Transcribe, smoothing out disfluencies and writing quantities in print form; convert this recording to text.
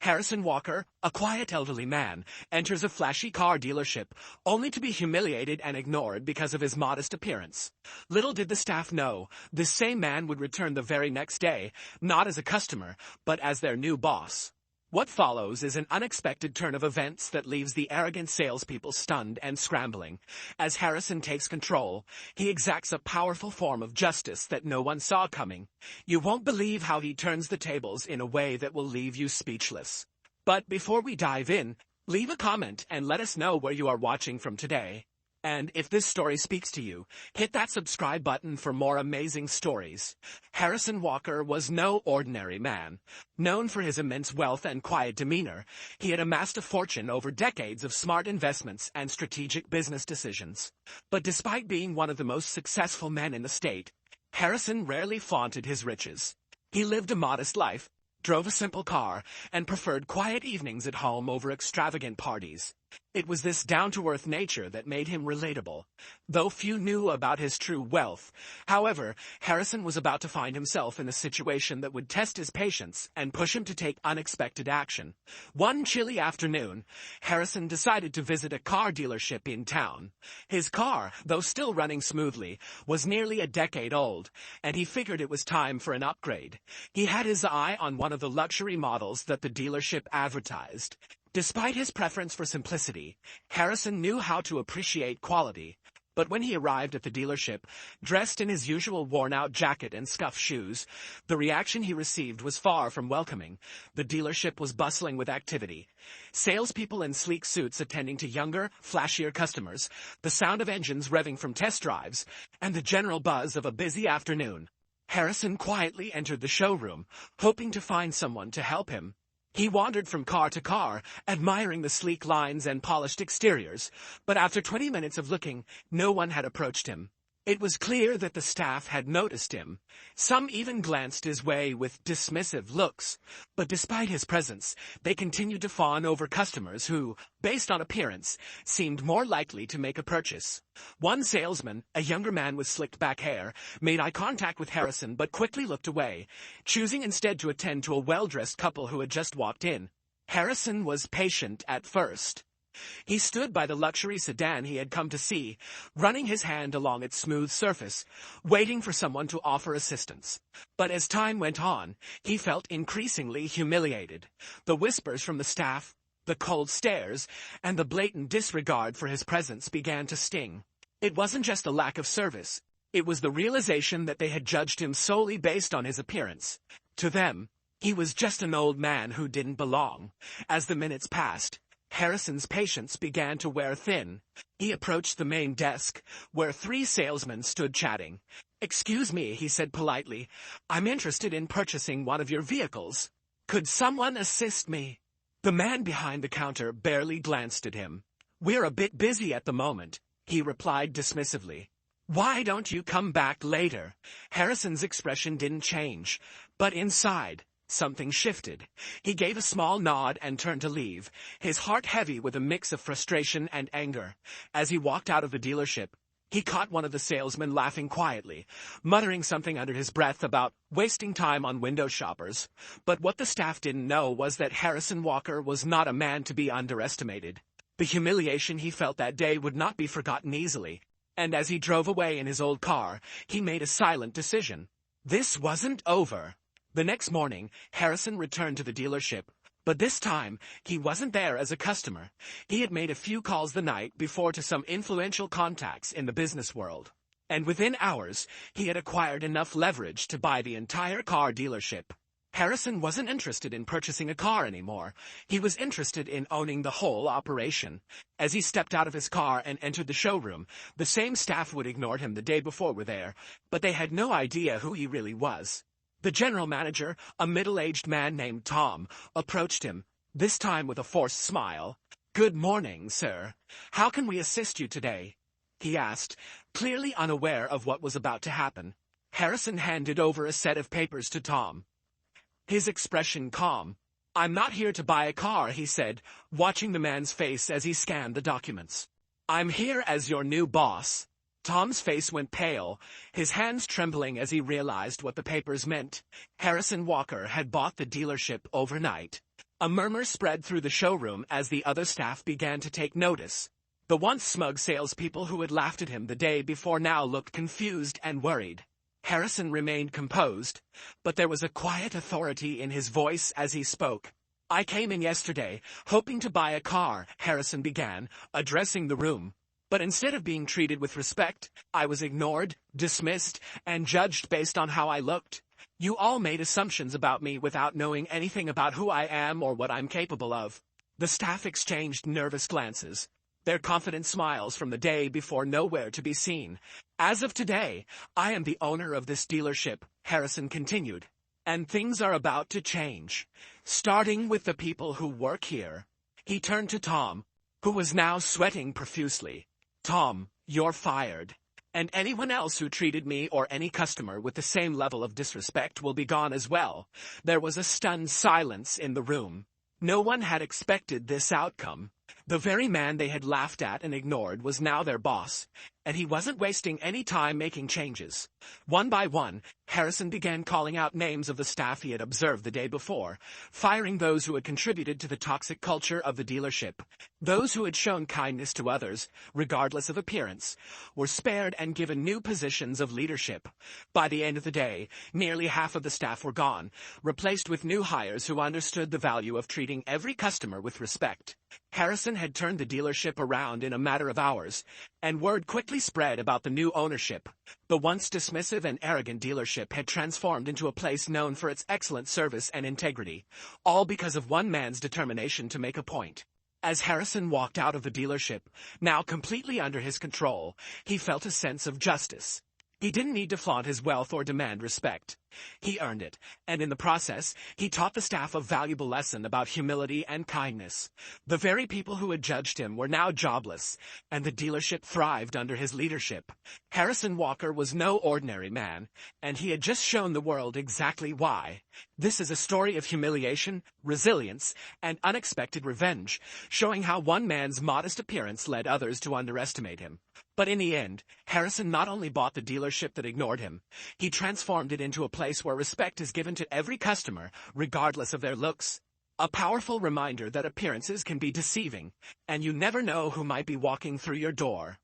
Harrison Walker, a quiet elderly man, enters a flashy car dealership, only to be humiliated and ignored because of his modest appearance. Little did the staff know, this same man would return the very next day, not as a customer, but as their new boss. What follows is an unexpected turn of events that leaves the arrogant salespeople stunned and scrambling. As Harrison takes control, he exacts a powerful form of justice that no one saw coming. You won't believe how he turns the tables in a way that will leave you speechless. But before we dive in, leave a comment and let us know where you are watching from today. And if this story speaks to you, hit that subscribe button for more amazing stories. Harrison Walker was no ordinary man. Known for his immense wealth and quiet demeanor, he had amassed a fortune over decades of smart investments and strategic business decisions. But despite being one of the most successful men in the state, Harrison rarely flaunted his riches. He lived a modest life, drove a simple car, and preferred quiet evenings at home over extravagant parties. It was this down-to-earth nature that made him relatable, though few knew about his true wealth. However, Harrison was about to find himself in a situation that would test his patience and push him to take unexpected action. One chilly afternoon, Harrison decided to visit a car dealership in town. His car, though still running smoothly, was nearly a decade old, and he figured it was time for an upgrade. He had his eye on one of the luxury models that the dealership advertised. Despite his preference for simplicity, Harrison knew how to appreciate quality. But when he arrived at the dealership, dressed in his usual worn-out jacket and scuffed shoes, the reaction he received was far from welcoming. The dealership was bustling with activity. Salespeople in sleek suits attending to younger, flashier customers, the sound of engines revving from test drives, and the general buzz of a busy afternoon. Harrison quietly entered the showroom, hoping to find someone to help him. He wandered from car to car, admiring the sleek lines and polished exteriors, but after 20 minutes of looking, no one had approached him. It was clear that the staff had noticed him. Some even glanced his way with dismissive looks, but despite his presence, they continued to fawn over customers who, based on appearance, seemed more likely to make a purchase. One salesman, a younger man with slicked back hair, made eye contact with Harrison but quickly looked away, choosing instead to attend to a well-dressed couple who had just walked in. Harrison was patient at first. He stood by the luxury sedan he had come to see, running his hand along its smooth surface, waiting for someone to offer assistance. But as time went on, he felt increasingly humiliated. The whispers from the staff, the cold stares, and the blatant disregard for his presence began to sting. It wasn't just a lack of service. It was the realization that they had judged him solely based on his appearance. To them, he was just an old man who didn't belong. As the minutes passed, Harrison's patience began to wear thin. He approached the main desk, where 3 salesmen stood chatting. "Excuse me," he said politely. "I'm interested in purchasing one of your vehicles. Could someone assist me?" The man behind the counter barely glanced at him. "We're a bit busy at the moment," he replied dismissively. "Why don't you come back later?" Harrison's expression didn't change, but inside, something shifted. He gave a small nod and turned to leave, his heart heavy with a mix of frustration and anger. As he walked out of the dealership, he caught one of the salesmen laughing quietly, muttering something under his breath about wasting time on window shoppers. But what the staff didn't know was that Harrison Walker was not a man to be underestimated. The humiliation he felt that day would not be forgotten easily, and as he drove away in his old car, he made a silent decision. This wasn't over. The next morning, Harrison returned to the dealership, but this time, he wasn't there as a customer. He had made a few calls the night before to some influential contacts in the business world, and within hours, he had acquired enough leverage to buy the entire car dealership. Harrison wasn't interested in purchasing a car anymore. He was interested in owning the whole operation. As he stepped out of his car and entered the showroom, the same staff who had ignored him the day before were there, but they had no idea who he really was. The general manager, a middle-aged man named Tom, approached him, this time with a forced smile. "Good morning, sir. How can we assist you today?" he asked, clearly unaware of what was about to happen. Harrison handed over a set of papers to Tom, his expression calm. "I'm not here to buy a car," he said, watching the man's face as he scanned the documents. "I'm here as your new boss." Tom's face went pale, his hands trembling as he realized what the papers meant. Harrison Walker had bought the dealership overnight. A murmur spread through the showroom as the other staff began to take notice. The once smug salespeople who had laughed at him the day before now looked confused and worried. Harrison remained composed, but there was a quiet authority in his voice as he spoke. "I came in yesterday, hoping to buy a car," Harrison began, addressing the room. "But instead of being treated with respect, I was ignored, dismissed, and judged based on how I looked. You all made assumptions about me without knowing anything about who I am or what I'm capable of." The staff exchanged nervous glances, their confident smiles from the day before nowhere to be seen. "As of today, I am the owner of this dealership," Harrison continued. "And things are about to change, starting with the people who work here." He turned to Tom, who was now sweating profusely. "Tom, you're fired. And anyone else who treated me or any customer with the same level of disrespect will be gone as well." There was a stunned silence in the room. No one had expected this outcome. The very man they had laughed at and ignored was now their boss, and he wasn't wasting any time making changes. One by one, Harrison began calling out names of the staff he had observed the day before, firing those who had contributed to the toxic culture of the dealership. Those who had shown kindness to others, regardless of appearance, were spared and given new positions of leadership. By the end of the day, nearly half of the staff were gone, replaced with new hires who understood the value of treating every customer with respect. Harrison had turned the dealership around in a matter of hours, and word quickly spread about the new ownership. The once dismissive and arrogant dealership had transformed into a place known for its excellent service and integrity, all because of one man's determination to make a point. As Harrison walked out of the dealership, now completely under his control, he felt a sense of justice. He didn't need to flaunt his wealth or demand respect. He earned it, and in the process, he taught the staff a valuable lesson about humility and kindness. The very people who had judged him were now jobless, and the dealership thrived under his leadership. Harrison Walker was no ordinary man, and he had just shown the world exactly why. This is a story of humiliation, resilience, and unexpected revenge, showing how one man's modest appearance led others to underestimate him. But in the end, Harrison not only bought the dealership that ignored him, he transformed it into a place where respect is given to every customer, regardless of their looks. A powerful reminder that appearances can be deceiving, and you never know who might be walking through your door.